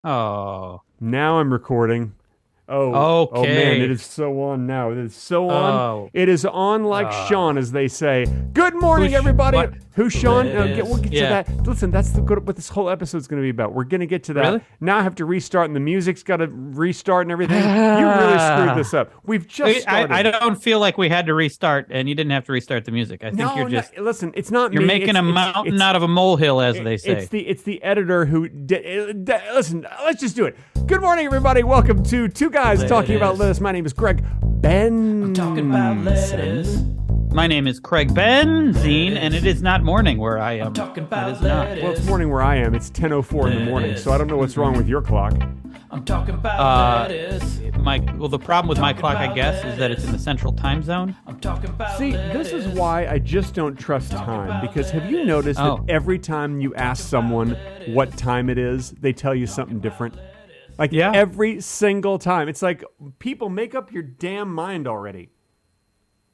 Oh, Now I'm recording. Oh man, it okay. is so on now. It is so on. Oh, It is on like uh, Sean, as they say. Good morning, whoosh, everybody. what? Who's Sean? We'll get to Yeah, that. Listen, that's what this whole episode's going to be about. We're going to get to that. really? Now I have to restart, and the music's got to restart and everything. You really screwed this up. We've just I started. don't feel like we had to restart, and you didn't have to restart the music. I think No, no, listen, it's not you're me. making a mountain out of a molehill, as they It's say. the editor who listen. Let's just do it. Good morning, everybody. Welcome to Two Guys Talking About Lettuce. My name is Greg Ben. Talking about lettuce. My name is Craig Benzine, and it is not morning where I am. Talking That about is not. lettuce. Well, it's morning where I am. It's 10:04 in the morning, so I don't know what's wrong with your clock. I'm talking about lettuce. The problem with my clock, I guess, is that it's in the central time zone. I'm talking about See, lettuce. this is why I just don't trust time. Because have you noticed that Oh. every time you ask someone what time it is, they tell you something different? Like Yeah. every single time. It's like, people, make up your damn mind already.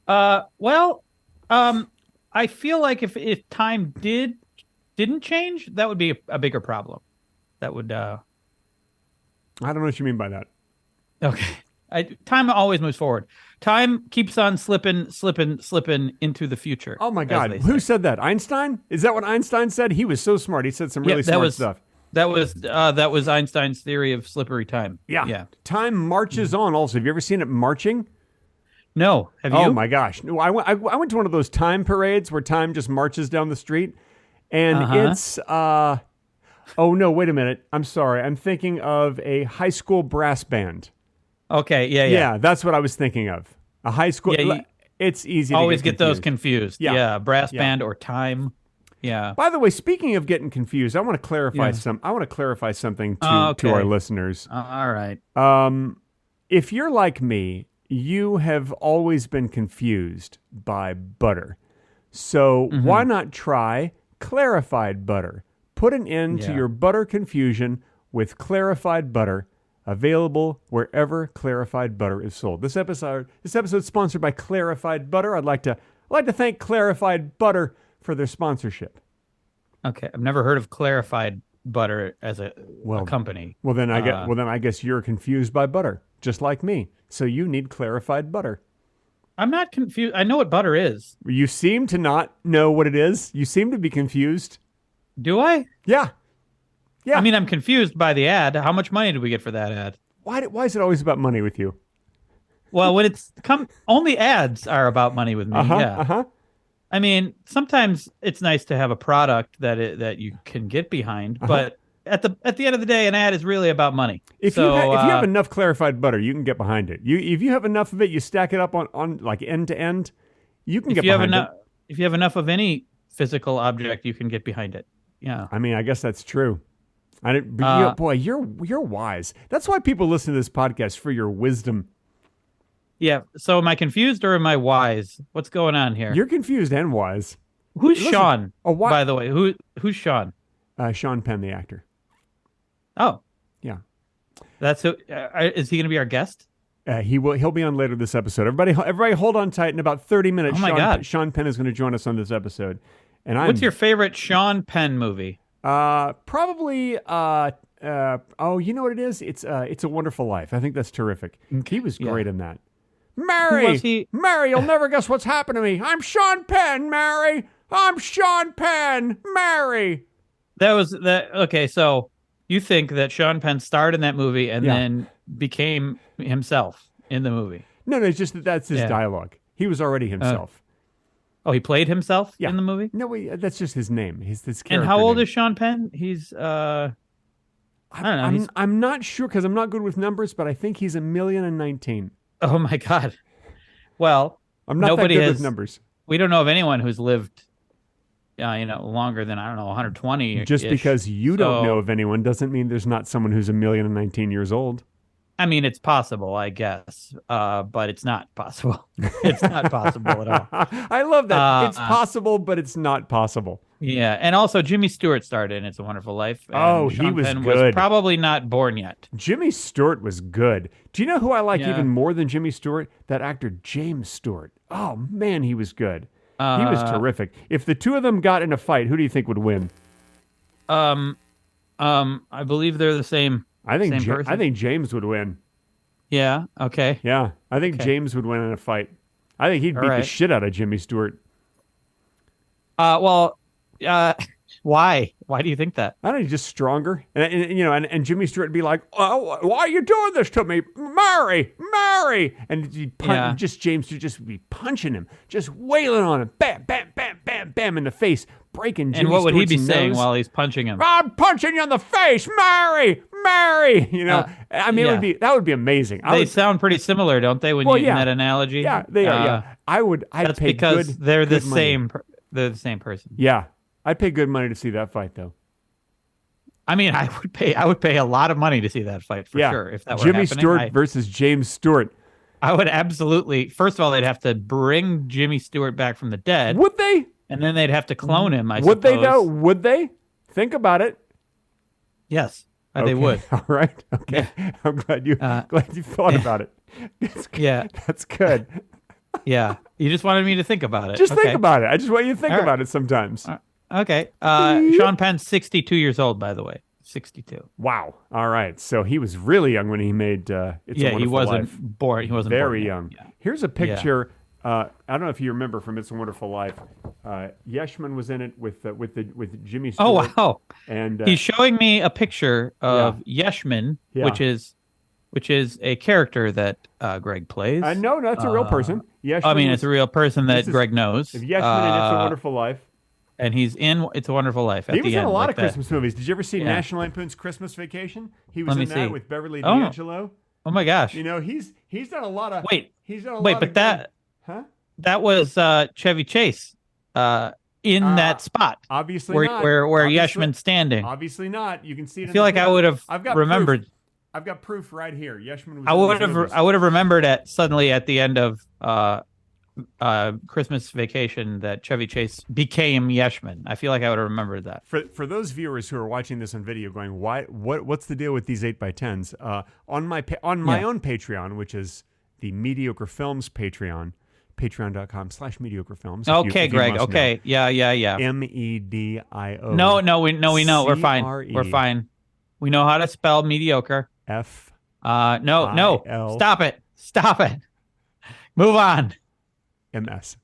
Well, I feel like if time didn't change, that would be a bigger problem. That would I don't know what you mean by that. okay. Time always moves forward. Time keeps on slipping into the future. Oh my as God. they Who say. said that? Einstein? Is that what Einstein said? He was so smart. He said some really that smart was stuff. that was Einstein's theory of slippery time. Yeah. Yeah. Time marches on also. Have you ever seen it marching? No, have you? Oh my gosh. No, I went to one of those time parades where time just marches down the street. And Uh-huh. it's oh no, wait a minute. I'm sorry. I'm thinking of a high school brass band. Okay, yeah. Yeah, that's what I was thinking of. A high school Yeah, you it's easy always to get those confused. Yeah. Yeah, brass Yeah. band or time. Yeah. By the way, speaking of getting confused, I want to clarify Yeah. something Okay. to our listeners. All right. If you're like me, you have always been confused by butter. So Mm-hmm. why not try clarified butter? Put an end to Yeah. your butter confusion with clarified butter, available wherever clarified butter is sold. This episode is sponsored by Clarified Butter. I'd like to thank Clarified Butter for their sponsorship. Okay. I've never heard of clarified butter as a Well, company. Well then I guess you're confused by butter, just like me. So you need clarified butter. I'm not confused. I know what butter is. You seem to not know what it is. You seem to be confused. Do I? Yeah. Yeah. I mean, I'm confused by the ad. How much money did we get for that ad? Why is it always about money with you? Well, when only ads are about money with me. Yeah. Uh-huh. I mean, sometimes it's nice to have a product that you can get behind, but at the end of the day, an ad is really about money. If you have enough clarified butter, you can get behind it. If you have enough of it, you stack it up on like end to end, you can get behind it. If you have enough of any physical object, you can get behind it. Yeah. I mean, I guess that's true. Boy, you're wise. That's why people listen to this podcast, for your wisdom. Yeah. So am I confused or am I wise? What's going on here? You're confused and wise. Who's Listen, Sean? why- By the way, who's Sean? Sean Penn, the actor. Oh, Yeah. that's who. Is he going to be our guest? He'll be on later this episode. Everybody hold on tight. In about 30 minutes, Oh my God. Sean Penn is going to join us on this episode. And What's your favorite Sean Penn movie? probably you know what it is? It's a Wonderful Life. I think that's terrific. He was great in that. Mary, Who was he? Mary, you'll never guess what's happened to me. I'm Sean Penn, Mary. I'm Sean Penn, Mary. That was that. Okay, so you think that Sean Penn starred in that movie and Yeah. then became himself in the movie? No, it's just that's his Yeah. dialogue. He was already himself. Oh, he played himself Yeah. in the movie. No, that's just his name. His character. And how old name. is Sean Penn? He's I don't know. He's I'm not sure because I'm not good with numbers, but I think he's 1,019,000. oh my God. Well, I'm not nobody that good has. with numbers. We don't know of anyone who's lived, longer than 120. Just because you don't know of anyone doesn't mean there's not someone who's 1,019,000 years old. I mean, it's possible, I guess, but it's not possible. It's not possible at all. I love that. It's possible, but it's not possible. Yeah, and also Jimmy Stewart starred in It's a Wonderful Life. And Oh, he Sean was Penn good. Was probably not born yet. Jimmy Stewart was good. Do you know who I like Yeah. even more than Jimmy Stewart? That actor James Stewart. Oh man, he was good. He was terrific. If the two of them got in a fight, who do you think would win? I believe they're the same. I think Same person? I think James would win. Yeah. Okay. Yeah, I think Okay. James would win in a fight. I think he'd All beat the right. shit out of Jimmy Stewart. Well, why? Why do you think that? I don't know, he's just stronger. And Jimmy Stewart would be like, "Oh, why are you doing this to me? Mary! And Yeah. James would just be punching him, just wailing on him. Bam, bam, bam, bam, bam in the face, breaking Jimmy And what would he be Stewart's saying nose. while he's punching him? I'm punching you in the face, Mary! You know, I mean, yeah. that would be amazing. They sound pretty similar, don't they? When Well, using yeah. that analogy. Yeah, they are. Yeah, I'd That's pay because good, they're the good money. same. They're the same person. Yeah, I'd pay good money to see that fight, though. I mean, I would pay a lot of money to see that fight for Yeah, sure. If that were Jimmy happening, Stewart versus James Stewart. I would absolutely. First of all, they'd have to bring Jimmy Stewart back from the dead, Would they? and then they'd have to clone him. I Would they suppose. though? Would they? Think about it. Yes, they Okay, would. All right. Okay. I'm glad you thought about it. Yeah, That's good. yeah. You just wanted me to think about it. Just Okay. think about it. I just want you to think All right. about it sometimes. Okay. Sean Penn's 62 years old, by the way. 62. Wow. All right. So he was really young when he made It's a Yeah, he Wonderful wasn't Life. born. He wasn't Very born yet. young. Yeah. Here's a picture. I don't know if you remember from It's a Wonderful Life. Yeshman was in it with Jimmy Stewart. Oh wow. And He's showing me a picture of Yeshman, Yeah. which is a character that Greg plays. no, that's a real person. Yeshman I mean, was- it's a real person that this is- Greg knows. Yeshman in It's a Wonderful Life. And he's in It's a Wonderful Life at He the was in end. a lot like of that. Christmas movies. Did you ever see Yeah. National Lampoon's Christmas Vacation? He was Let me in that see. with Beverly Oh. D'Angelo. Oh my gosh. You know, he's done a lot of. Wait, he's done a wait, lot but of that huh? that was Chevy Chase in that spot Obviously where not. where Obviously- Yeshman's standing. Obviously not. You can see it. I feel like I would have remembered. I've got proof right here. Yeshman was. I in would these have movies. I would have remembered suddenly at the end of Christmas Vacation that Chevy Chase became Yeshman. I feel like I would have remembered that. For those viewers who are watching this on video, going, what's the deal with these 8x10s? On my own Patreon, which is the Mediocre Films Patreon, patreon.com/mediocrefilms. Okay, Greg. Okay, yeah. MEDIO. No, we know. We're fine. CRE. We're fine. We know how to spell mediocre. F. No. IL. Stop it. Move on. MS.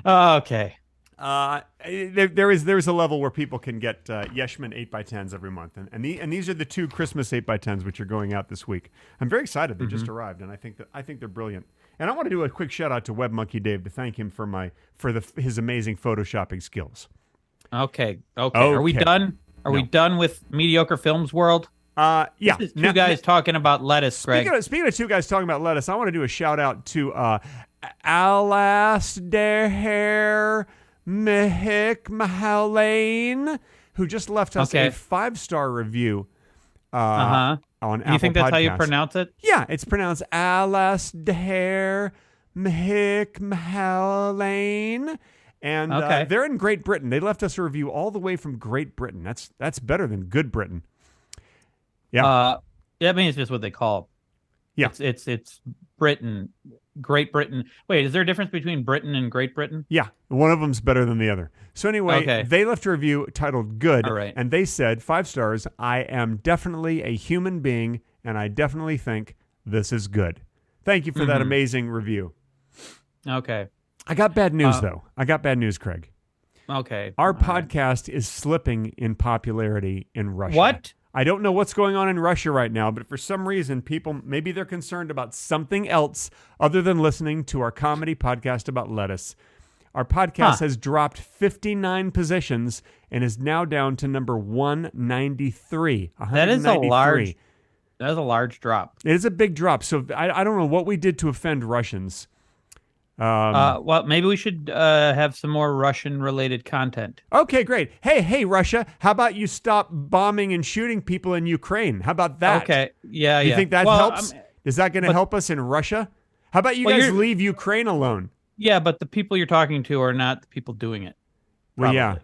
Okay. There is a level where people can get Yeshman 8x10s every month, and these are the 2 Christmas 8x10s which are going out this week. I'm very excited. They Mm-hmm. just arrived, and I think they're brilliant. And I want to do a quick shout out to Web Monkey Dave to thank him for his amazing photoshopping skills. Okay. Are we Okay. done? Are we done with mediocre films world? Yeah. This is two guys talking about lettuce, Greg. Speaking of 2 guys talking about lettuce, I want to do a shout out to Alasdair Mahalain, who just left us a 5-star review on Apple You think that's how you Podcasts. pronounce it? Yeah, it's pronounced Alasdair Mahalain. And Okay. they're in Great Britain. They left us a review all the way from Great Britain. That's better than Good Britain. Yeah. I mean, it's just what they call. Yeah. It's Britain, Great Britain. Wait, is there a difference between Britain and Great Britain? Yeah, one of them's better than the other. So anyway, they left a review titled Good, All right. and they said, 5 stars, I am definitely a human being, and I definitely think this is good. Thank you for that amazing review. Okay. I got bad news, though. I got bad news, Craig. Okay. Our All right. podcast is slipping in popularity in Russia. What? I don't know what's going on in Russia right now, but for some reason, people, maybe they're concerned about something else other than listening to our comedy podcast about lettuce. Our podcast has dropped 59 positions and is now down to number 193. That is a 193. large drop. It is a big drop. So I don't know what we did to offend Russians. Well, maybe we should have some more Russian-related content. Okay, great. Hey, Russia, how about you stop bombing and shooting people in Ukraine? How about that? Okay. Yeah. You yeah. think that Well, helps? Is that going to help us in Russia? How about you Well, guys you're- leave Ukraine alone? Yeah, but the people you're talking to are not the people doing it. Well, Probably.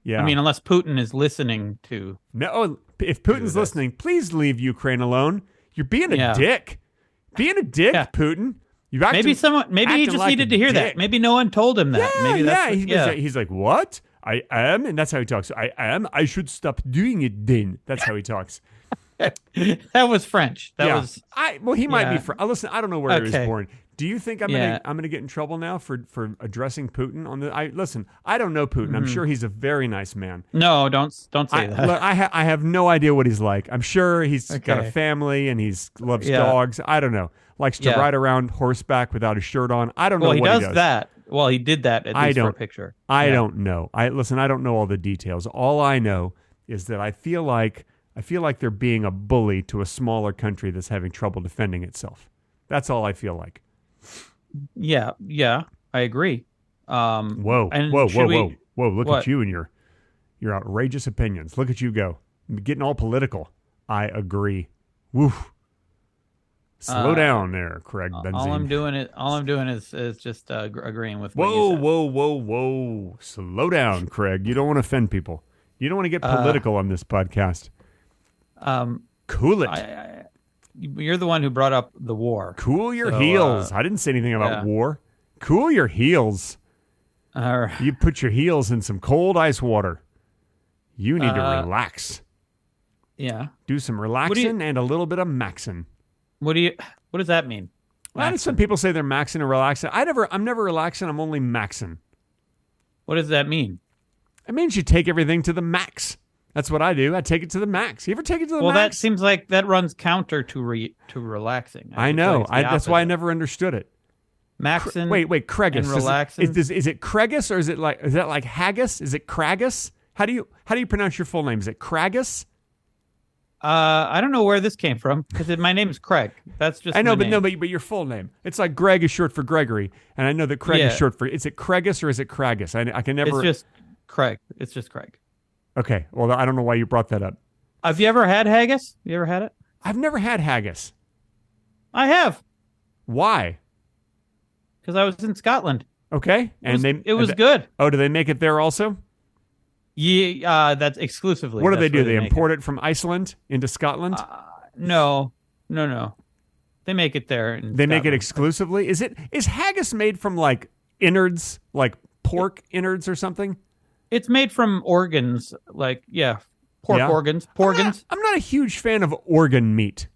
yeah. I mean, unless Putin is listening to. No, if Putin's this. listening, please leave Ukraine alone. You're being a dick. Being a dick, Yeah. Putin. Maybe Maybe he acting just like needed a to hear dick. that. Maybe no one told him that. Maybe that's He's like, what? I am, and that's how he talks. I am. I should stop doing it then. That's how he talks. That was French. That yeah. was He might be. yeah. Listen, I don't know where he was Okay. born. Do you think I'm Yeah. gonna get in trouble now for addressing Putin on the? Listen. I don't know Putin. I'm sure he's a very nice man. no. Don't say that. Look, I have no idea what he's like. I'm sure he's got a Okay. family and he's loves Yeah. dogs. I don't know. Likes to Yeah. ride around horseback without a shirt on. I don't know Well, he what does he does. that. Well, he did that at I least for a don't- picture. I Yeah. don't know. I don't know all the details. All I know is that I feel like they're being a bully to a smaller country that's having trouble defending itself. That's all I feel like. Yeah, I agree. Whoa, and whoa, should we- whoa! Look what? at you and your outrageous opinions. Look at you go, getting all political. I agree. Woof. Slow down there, Craig Benzine. All I'm doing is just agreeing with what Whoa, you said. whoa! Slow down, Craig. You don't want to offend people. You don't want to get political on this podcast. Cool it. You're the one who brought up the war. Cool your So, heels. I didn't say anything about yeah. war. Cool your heels. All right. You put your heels in some cold ice water. You need to relax. Yeah. Do some relaxing and a little bit of maxing. What does that mean? Well, some people say they're maxing and relaxing. I'm never relaxing. I'm only maxing. What does that mean? It means you take everything to the max. That's what I do. I take it to the max. You ever take it to the Well, that max? seems like that runs counter to relaxing. I feel know. like it's the That's why I opposite. never understood it. Maxing. Wait, Craggus. and relaxing. Is it Craggus or is that like haggis? Is it Craggus? How do you pronounce your full name? Is it Craggus? I don't know where this came from because my name is Craig. That's just I know, my but name. no, but your full name. It's like Greg is short for Gregory, and I know that Craig is Yeah. short for. Is it Craggus or is it Craggus? I can never. It's just Craig. It's just Craig. Okay, well, I don't know why you brought that up. Have you ever had haggis? You ever had it? I've never had haggis. I have Why? because I was in Scotland. Okay, It was good. Oh, do they make it there also? Yeah, that's exclusively. What do they that's do? where They make import it from Iceland into Scotland. No. They make it there. In They make it Scotland. exclusively. Is haggis made from like innards, like pork innards or something? It's made from organs, like pork Yeah. organs, porgans. I'm not a huge fan of organ meat.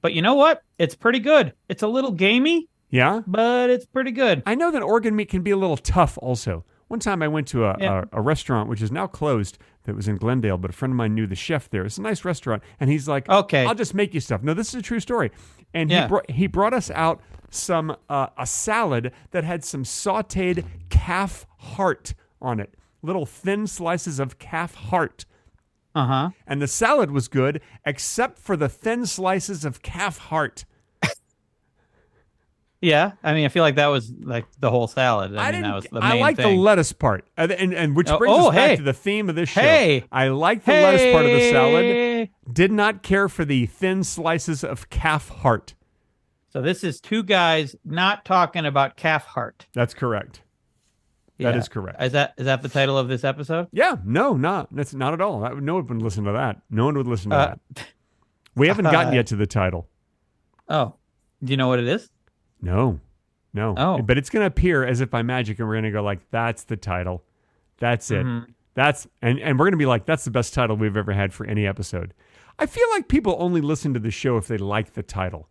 But you know what? It's pretty good. It's a little gamey, Yeah, but it's pretty good. I know that organ meat can be a little tough. Also, one time I went to a restaurant which is now closed that was in Glendale, but a friend of mine knew the chef there. It's a nice restaurant, and he's like, Okay. I'll just make you stuff." No, this is a true story. And Yeah. he brought us out some a salad that had some sautéed calf heart on it, little thin slices of calf heart. Uh-huh. And the salad was good, except for the thin slices of calf heart. Yeah. I mean, I feel like that was like the whole salad. I mean, didn't. that was the I main like thing. the lettuce part, and which Oh, brings us back hey. to the theme of this show. Hey. I like the lettuce part of the salad. Hey. Did not care for the thin slices of calf heart. So this is two guys not talking about calf heart. That's correct. That Yeah. is correct. Is that the title of this episode? Yeah, that's not at all. No one would listen to that. No one would listen to that. We haven't gotten yet to the title. Oh, do you know what it is? No. Oh. But it's going to appear as if by magic, and we're going to go like, "That's the title. That's it. Mm-hmm. And we're going to be like, "That's the best title we've ever had for any episode." I feel like people only listen to the show if they like the title.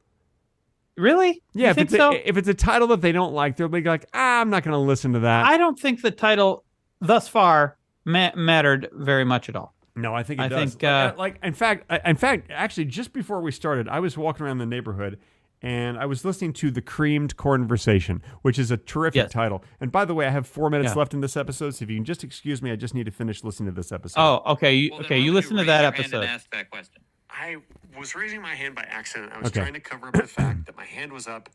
Really? Yeah, You if think it's so? if it's a title that they don't like, they'll be like, "I'm not going to listen to that." I don't think the title thus far mattered very much at all. No, I think it I does. think, in fact, actually, just before we started, I was walking around the neighborhood and I was listening to The Creamed Conversation, which is a terrific Yes. title. And by the way, I have 4 minutes Yeah. left in this episode, so if you can just excuse me, I just need to finish listening to this episode. Oh, okay. Well, then Okay, why you don't listen to raise that your hand episode. and ask that question. I was raising my hand by accident. I was Okay. trying to cover up the fact that my hand was up.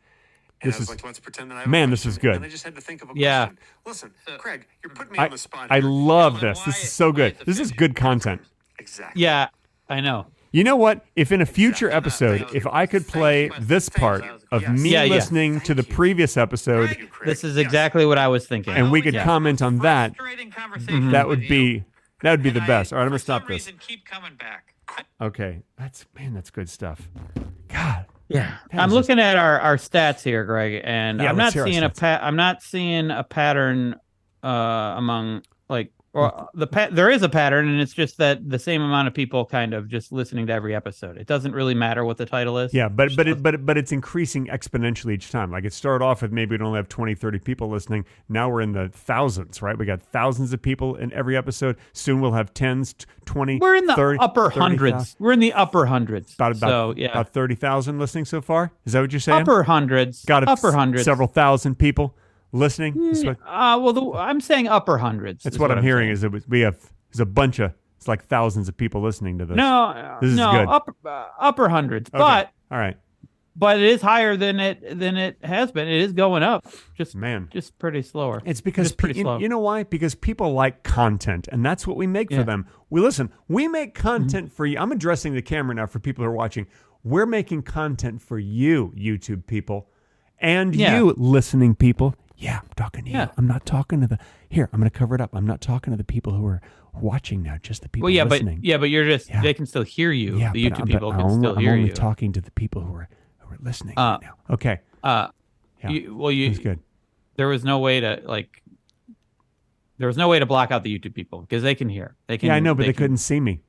And This I was is- like, let's pretend that I have a Man, this question. is good. And I just had to think of a Yeah. question. Listen, Craig, you're putting me I on the spot I here. love Yeah, this. why- This is so why good. is it This is busy? good content. Exactly. Yeah, I know. You know what? If in a future Exactly. episode, Thank you. if I could Thank play you. this Thank part you. of Yes. me Yeah, yeah. listening to the Thank you. previous episode, Thank you, Craig. This is Yes. exactly what I was thinking. and we could Yeah. comment on that, Frustrating conversation that with would you, be the and best. All right, I'm gonna for some stop this. reason, keep coming back. Okay, that's good stuff. God, Yeah, That I'm is looking at our stats here, Greg, and Yeah, I'm let's not hear our seeing stats. I'm not seeing a pattern among like Or there is a pattern, and it's just that the same amount of people kind of just listening to every episode. It doesn't really matter what the title is. Yeah, but it's increasing exponentially each time. Like it started off with maybe we'd only have 20, 30 people listening. Now we're in the thousands, right? We got thousands of people in every episode. Soon we'll have tens, 20, We're in the 30, upper 30,000. hundreds. We're in the upper hundreds. About 30,000 listening so far. Is that what you're saying? Upper hundreds. Got upper hundreds. Several thousand people listening. I'm saying upper hundreds. That's what I'm hearing. Is there's a bunch of it's like thousands of people listening to this. This is good. Upper hundreds. Okay. But all right, but it is higher than it has been. It is going up. Just pretty slower. It's because just pretty slow. You know why? Because people like content, and that's what we make for them. We make content for you. I'm addressing the camera now for people who are watching. We're making content for you, YouTube people, and you listening people. Yeah, I'm talking to you. I'm not talking to I'm going to cover it up. I'm not talking to the people who are watching now, just the people listening. But you're just, they can still hear you. Yeah, the YouTube people can still hear you. I'm only talking to the people who are listening right now. Okay. It's good. There was no way to block out the YouTube people because they can hear. They can. Yeah, I know, but they couldn't see me.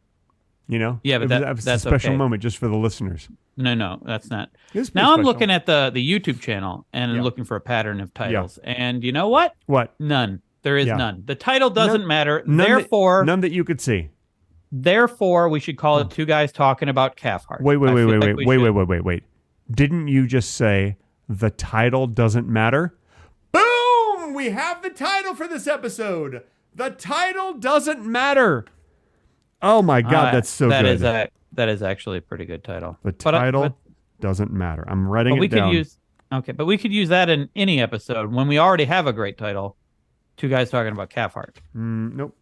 You know? Yeah, but that's a special moment just for the listeners. No, that's not. Now I'm looking at the YouTube channel and looking for a pattern of titles. And you know what? What? None. There is none. The title doesn't matter. None that you could see. Therefore, we should call it Two Guys Talking About Calf Heart. Wait. Didn't you just say the title doesn't matter? Boom! We have the title for this episode. The title doesn't matter. Oh my God, that's so good. That is actually a pretty good title. The title doesn't matter. I'm writing it down. But we could use that in any episode when we already have a great title. Two Guys Talking About Calf Heart. Nope.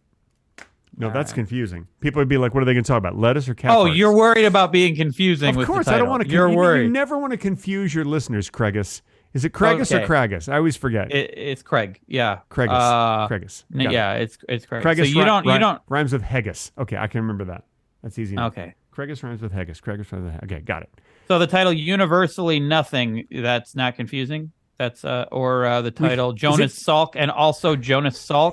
No, that's confusing. People would be like, what are they going to talk about? Lettuce or calf hearts? You're worried about being confusing of with course, the title. I don't want to. You're worried. You never want to confuse your listeners, Craigus. Is it Craigus or Craigus? I always forget. It's Craig. Yeah. Craigus. Craigus. It's Craig. Craigus so you don't rhymes with haggis. Okay, I can remember that. That's easy enough. Okay. Craigus rhymes with haggis. Craigus rhymes with haggis. Okay, got it. So the title Universally Nothing, that's not confusing. That's the title Jonas Salk and also Jonas Salk.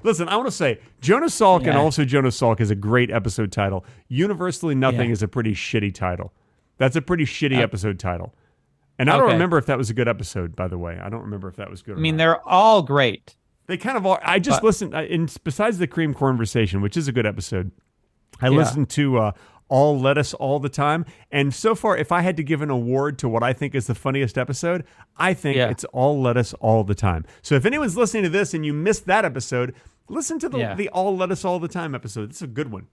Listen, I want to say Jonas Salk and also Jonas Salk is a great episode title. Universally Nothing is a pretty shitty title. That's a pretty shitty episode title. And I don't remember if that was a good episode, by the way. I don't remember if that was good or not. They're all great. They kind of are. I just listened, besides the Cream Conversation, which is a good episode, I listened to All Lettuce All the Time. And so far, if I had to give an award to what I think is the funniest episode, I think it's All Lettuce All the Time. So if anyone's listening to this and you missed that episode, listen to the All Lettuce All the Time episode. It's a good one.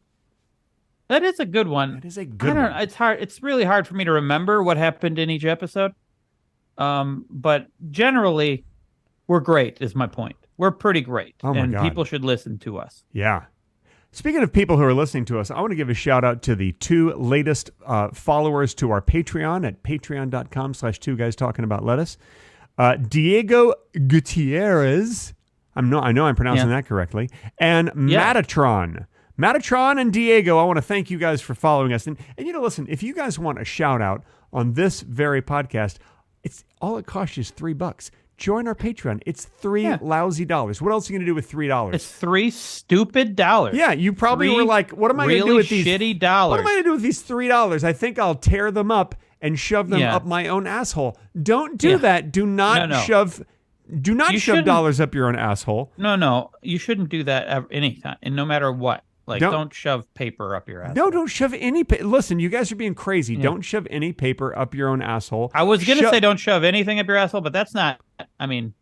That is a good one. It is a good one. It's hard. It's really hard for me to remember what happened in each episode. But generally, we're great, is my point. We're pretty great. Oh my God. People should listen to us. Yeah. Speaking of people who are listening to us, I want to give a shout out to the two latest followers to our Patreon at patreon.com/two guys talking about lettuce. Diego Gutierrez. I know I'm pronouncing that correctly. And Metatron. Metatron and Diego, I want to thank you guys for following us. And listen, if you guys want a shout out on this very podcast, all it costs you is $3. Join our Patreon. It's $3 lousy dollars. What else are you going to do with $3? It's $3 stupid dollars. Yeah, you probably were like, what am I going to do with these shitty dollars? What am I going to do with these $3? I think I'll tear them up and shove them up my own asshole. Don't do that. Do not shove dollars up your own asshole. No. You shouldn't do that anytime, and no matter what. Don't shove paper up your ass. No, don't shove any. Listen, you guys are being crazy. Yeah. Don't shove any paper up your own asshole. I was gonna say don't shove anything up your asshole, but that's not. Well,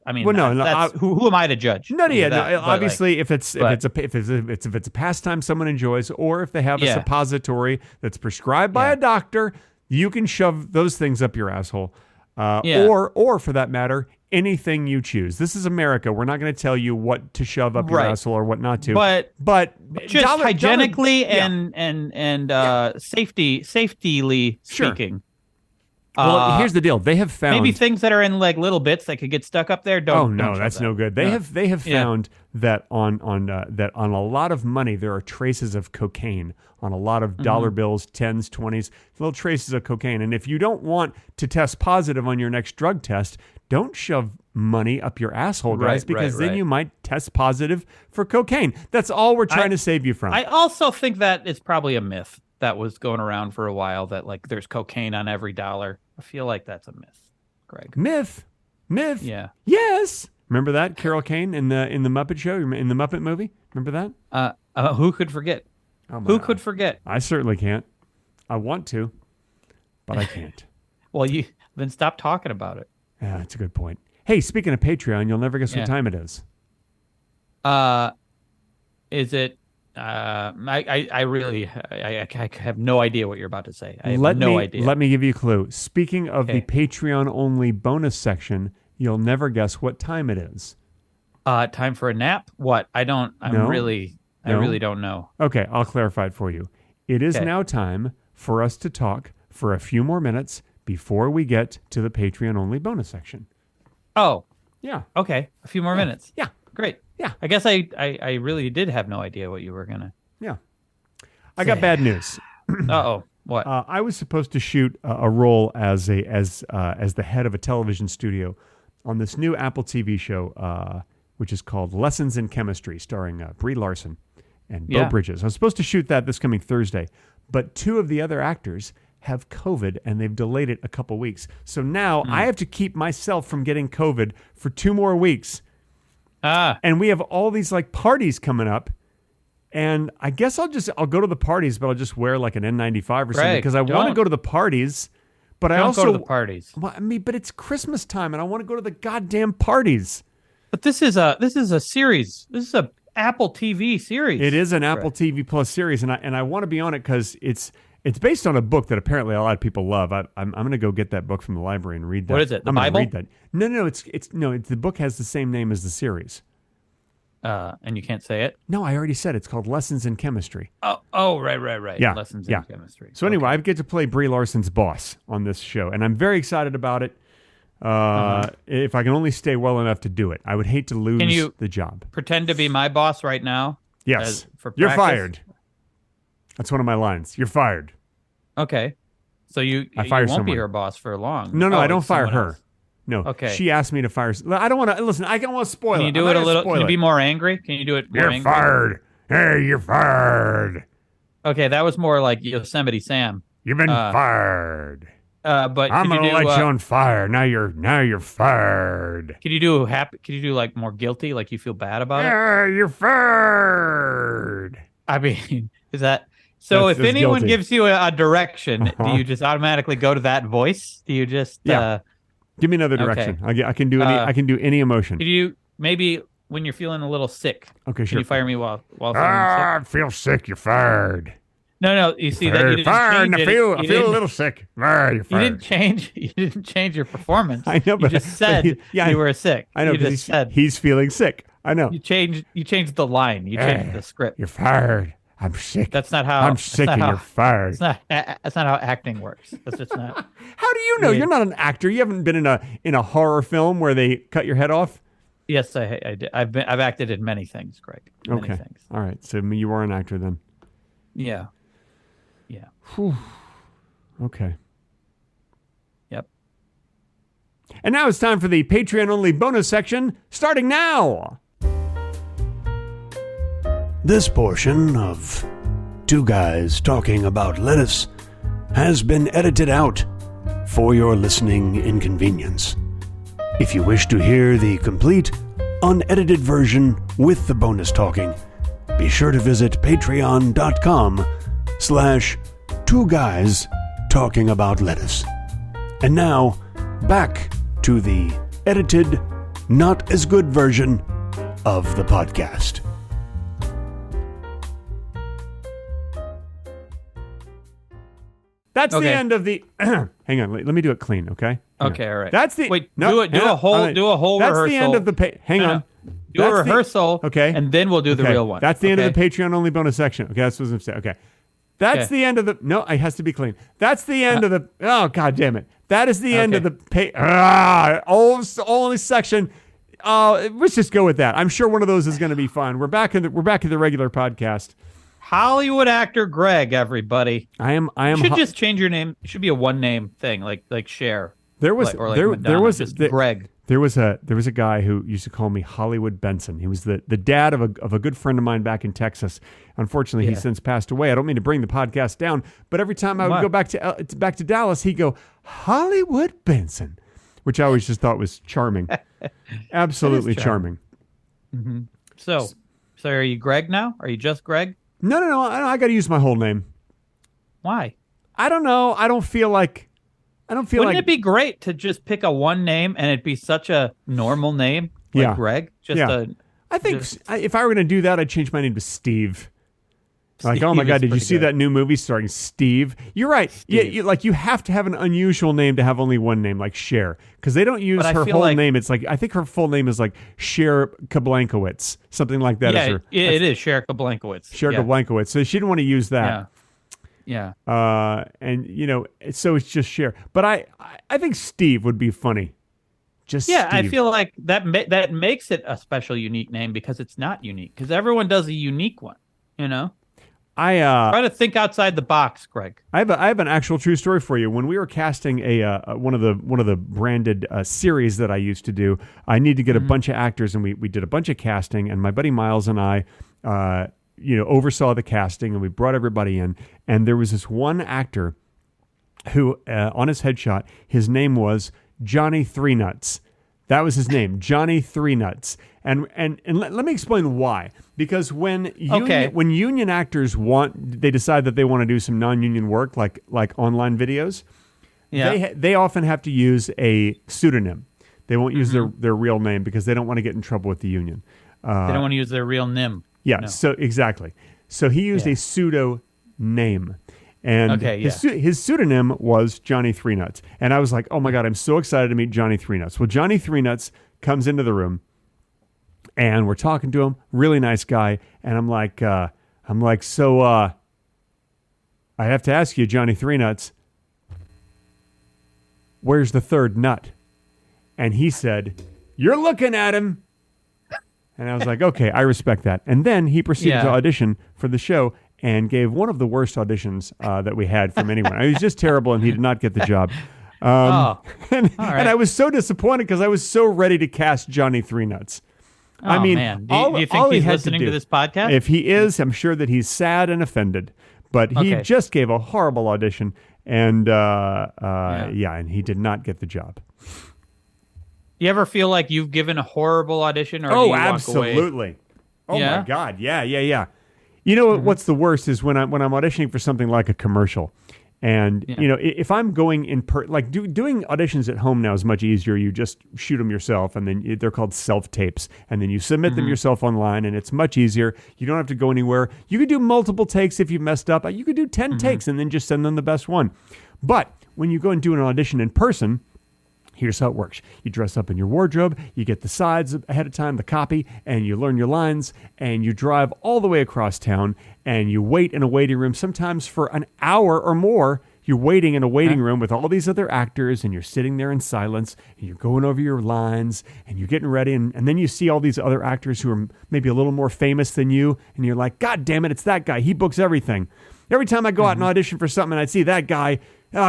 no. Who am I to judge? Obviously, if it's a pastime someone enjoys, or if they have a suppository that's prescribed by a doctor, you can shove those things up your asshole. Or for that matter, anything you choose. This is America. We're not going to tell you what to shove up your asshole or what not to. But just hygienically and safety speaking. Well, here's the deal. They have found maybe things that are in like little bits that could get stuck up there. Don't. Oh no, don't show that's that. no good. They have Yeah. found that on a lot of money there are traces of cocaine on a lot of dollar bills, 10s, 20s, little traces of cocaine. And if you don't want to test positive on your next drug test, don't shove money up your asshole, guys, Right, because then right. you might test positive for cocaine. That's all we're trying to save you from. I also think that it's probably a myth that was going around for a while that like there's cocaine on every dollar. I feel like that's a myth, Greg. Myth. Yeah. Yes. Remember that Carol Kane in the Muppet Show, in the Muppet movie? Remember that? Who could forget? Oh, my Who God. could forget? I certainly can't. I want to, but I can't. Well, you then stop talking about it. Yeah, that's a good point. Hey, speaking of Patreon, you'll never guess Yeah. what time it is. Is it? I really have no idea what you're about to say. I have Let no me, idea. Let me give you a clue. Speaking of the Okay. Patreon-only bonus section, you'll never guess what time it is. Time for a nap? What? I don't. I No. really don't know. Okay, I'll clarify it for you. It is Okay. now time for us to talk for a few more minutes before we get to the Patreon-only bonus section. Oh, Yeah. okay. A few more minutes. Yeah. Great. Yeah. I guess I really did have no idea what you were gonna. Yeah. I got bad news. Uh-oh. What? I was supposed to shoot a role as the head of a television studio on this new Apple TV show, which is called Lessons in Chemistry, starring Brie Larson and Beau Yeah. Bridges. I was supposed to shoot that this coming Thursday, but two of the other actors have COVID and they've delayed it a couple weeks. So now I have to keep myself from getting COVID for 2 more weeks. And we have all these like parties coming up. And I guess I'll go to the parties, but I'll just wear like an N95 or something Greg, because I want to don't. go to the parties. But I Don't also go to the parties. Well, I mean, but it's Christmas time, and I want to go to the goddamn parties. But this is a series. This is a Apple TV series. It is an Greg. Apple TV Plus series, and I want to be on it because it's based on a book that apparently a lot of people love. I'm going to go get that book from the library and read that. What is it, the I'm gonna Bible? read that. No. It's the book has the same name as the series. And you can't say it. No, I already said it's called Lessons in Chemistry. Oh, right. Yeah, Lessons yeah. in chemistry. So anyway, I get to play Brie Larson's boss on this show, and I'm very excited about it. If I can only stay well enough to do it, I would hate to lose the job. Pretend to be my boss right now. Yes, for you're practice? fired. That's one of my lines. You're fired. Okay. So you I fire won't someone. be her boss for long. No, Oh, I don't it's fire someone her. else. No. Okay. She asked me to fire. I don't want to listen. I don't want to spoil Can it. you do I'm it not a gonna little? spoil Can you it. be more angry? Can you do it more You're angry? fired. Hey, you're fired. Okay, that was more like Yosemite Sam. You've been fired. But I'm could gonna you let do, you on fire. Now you're fired. Can you do happy? Can you do like more guilty? Like you feel bad about it? Hey, you're fired. I mean, is that so? That's if anyone guilty. gives you a direction, do Uh-huh. you just automatically go to that voice? Do you just? Yeah. Give me another Okay. direction. I can do any. I can do any emotion. Could you maybe when you're feeling a little sick? Okay, Can sure. you fire me while feeling sick? I feel sick. You're fired. No. You see that you didn't Fired. change I it. feel You a didn't- little sick. You're You fired. didn't change. You didn't change your performance. I know, but you just said yeah, you were sick. I know You because just said he's feeling sick. I know. you changed. You changed the line. You changed Hey, the script. You're fired. I'm sick. That's not how. I'm that's sick not and how- you're fired. That's not how acting works. That's just not. How do you know? Yeah. You're not an actor. You haven't been in a horror film where they cut your head off. Yes, I did. I've acted in many things, Greg. Many Okay. things. All right. So you are an actor then. Yeah. Okay. Yep. And now it's time for the Patreon only bonus section, starting now. This portion of Two Guys Talking About Lettuce has been edited out for your listening inconvenience. If you wish to hear the complete, unedited version with the bonus talking, be sure to visit patreon.com/Two Guys Talking About Lettuce. And now, back to the edited, not as good version of the podcast. That's the Okay. end of the. Hang on. Let me do it clean, okay? Hang Okay, on. all right. That's the. Wait, no, do it. Do hang on, a whole. all right. Do a whole That's rehearsal. the end of the. Hang on. Do a That's the- rehearsal. okay. And then we'll do the Okay, real one. That's the end of Okay? the Patreon only bonus section. Okay, that's what I'm saying. Okay. That's Okay. the end of the. No, it has to be clean. That's the end of the. Oh, God damn it. That is the end of the. Only section. Let's just go with that. I'm sure one of those is going to be fun. We're back in the regular podcast. Hollywood actor Greg, everybody. I am. You should just change your name. It should be a one-name thing, like Cher. There was Or like there Madonna, was just there- Greg. There was a guy who used to call me Hollywood Benson. He was the dad of a good friend of mine back in Texas. Unfortunately, Yeah. he's since passed away. I don't mean to bring the podcast down, but every time I would Why? go back to Dallas, he'd go Hollywood Benson, which I always just thought was charming, absolutely charming. So are you Greg now? Are you just Greg? No. I got to use my whole name. Why? I don't know. I don't feel like. Wouldn't it be great to just pick a one name and it'd be such a normal name like Yeah. Greg? Just Yeah. I think if I were going to do that, I'd change my name to Steve. Like, oh my Steve God, is did you pretty see good. that new movie starring Steve? You're right. Yeah, you have to have an unusual name to have only one name, like Cher, because they don't use But I her feel whole like- name. It's like I think her full name is like Cher Kablankowitz, something like that. Yeah, is her, it is Sherika Blankowitz. Cher yeah. Kablankowitz. So she didn't want to use that. Yeah. And so it's just Cher. But I think Steve would be funny. Just Yeah, I Steve. feel like that makes it a special, unique name because it's not unique. Because everyone does a unique one, you know? Try to think outside the box, Greg. I have an actual true story for you. When we were casting one of the branded series that I used to do, I need to get a bunch of actors, and we did a bunch of casting. And my buddy Miles and I, oversaw the casting, and we brought everybody in. And there was this one actor who, on his headshot, his name was Johnny Three Nuts. That was his name, Johnny Three Nuts. And let me explain why. Because when union actors they decide that they want to do some non-union work, like online videos, they often have to use a pseudonym. They won't use their real name because they don't want to get in trouble with the union. They don't want to use their real name. Yeah, No. so exactly. So he used a pseudo name. And his pseudonym was Johnny Three Nuts. And I was like, oh my God, I'm so excited to meet Johnny Three Nuts. Well, Johnny Three Nuts comes into the room and we're talking to him, really nice guy. And I'm like, so I have to ask you, Johnny Three Nuts, where's the third nut? And he said, you're looking at him. And I was like, okay, I respect that. And then he proceeded to audition for the show and gave one of the worst auditions that we had from anyone. He was just terrible, and he did not get the job. And I was so disappointed because I was so ready to cast Johnny Three Nuts. I mean, man. Do you think he's listening to this podcast? If he is, I'm sure that he's sad and offended. But he just gave a horrible audition, and and he did not get the job. You ever feel like you've given a horrible audition? Or do you walk absolutely. away? Oh Yeah? my God, yeah. You know what's the worst is when I'm auditioning for something like a commercial, and if I'm going doing auditions at home now is much easier. You just shoot them yourself, and then they're called self tapes, and then you submit them yourself online, and it's much easier. You don't have to go anywhere. You could do multiple takes if you messed up. You could do 10 takes and then just send them the best one. But when you go and do an audition in person, here's how it works. You dress up in your wardrobe, you get the sides ahead of time, the copy, and you learn your lines, and you drive all the way across town, and you wait in a waiting room, sometimes for an hour or more. You're waiting in a waiting room with all these other actors, and you're sitting there in silence, and you're going over your lines, and you're getting ready, and then you see all these other actors who are maybe a little more famous than you, and you're like, God damn it, it's that guy. He books everything. Every time I go out and audition for something and I see that guy,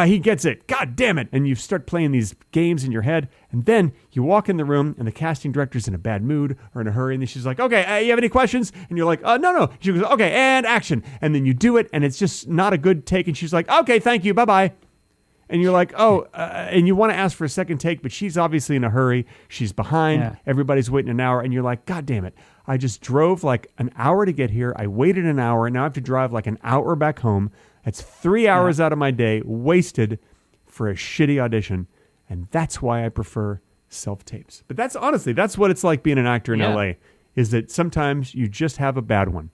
he gets it. God damn it. And you start playing these games in your head. And then you walk in the room and the casting director's in a bad mood or in a hurry. And then she's like, okay, you have any questions? And you're like, no. She goes, okay, and action. And then you do it and it's just not a good take. And she's like, okay, thank you. Bye-bye. And you're like, and you want to ask for a second take, but she's obviously in a hurry. She's behind. Yeah. Everybody's waiting an hour. And you're like, God damn it. I just drove like an hour to get here. I waited an hour. And now I have to drive like an hour back home. That's 3 hours out of my day wasted for a shitty audition. And that's why I prefer self-tapes. But that's what it's like being an actor in LA, is that sometimes you just have a bad one.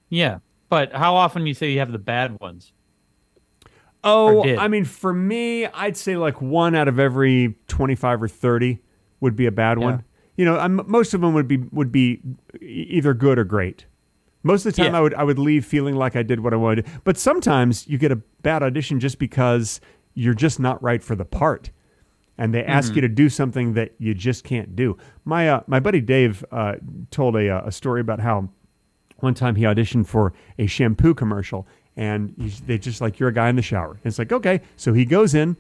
Yeah. But how often you say you have the bad ones? Oh, did? I mean, for me, I'd say like 1 out of every 25 or 30 would be a bad one. Most of them would be either good or great. Most of the time, Yeah. I would leave feeling like I did what I wanted. But sometimes you get a bad audition just because you're just not right for the part, and they ask you to do something that you just can't do. My buddy Dave told a story about how one time he auditioned for a shampoo commercial, and they just like, you're a guy in the shower. And it's like, okay, so he goes in.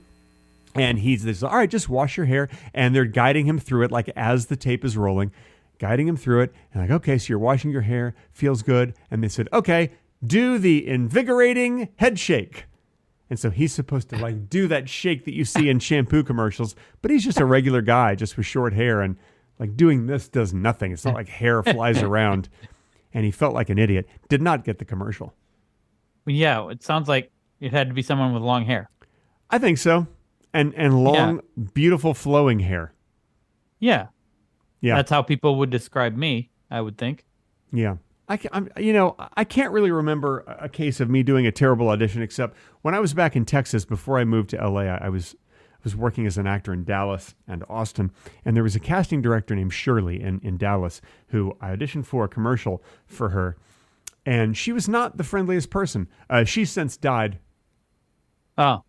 And he's this, all right, just wash your hair. And they're guiding him through it, like as the tape is rolling, guiding him through it. And like, okay, so you're washing your hair, feels good. And they said, okay, do the invigorating head shake. And so he's supposed to like do that shake that you see in shampoo commercials, but he's just a regular guy, just with short hair. And like doing this does nothing. It's not like hair flies around. And he felt like an idiot. Did not get the commercial. Yeah, it sounds like it had to be someone with long hair. I think so. And long, beautiful flowing hair. Yeah. Yeah. That's how people would describe me, I would think. Yeah. I can't really remember a case of me doing a terrible audition, except when I was back in Texas before I moved to LA. I was working as an actor in Dallas and Austin, and there was a casting director named Shirley in Dallas who I auditioned for a commercial for her, and she was not the friendliest person. She's since died. Oh.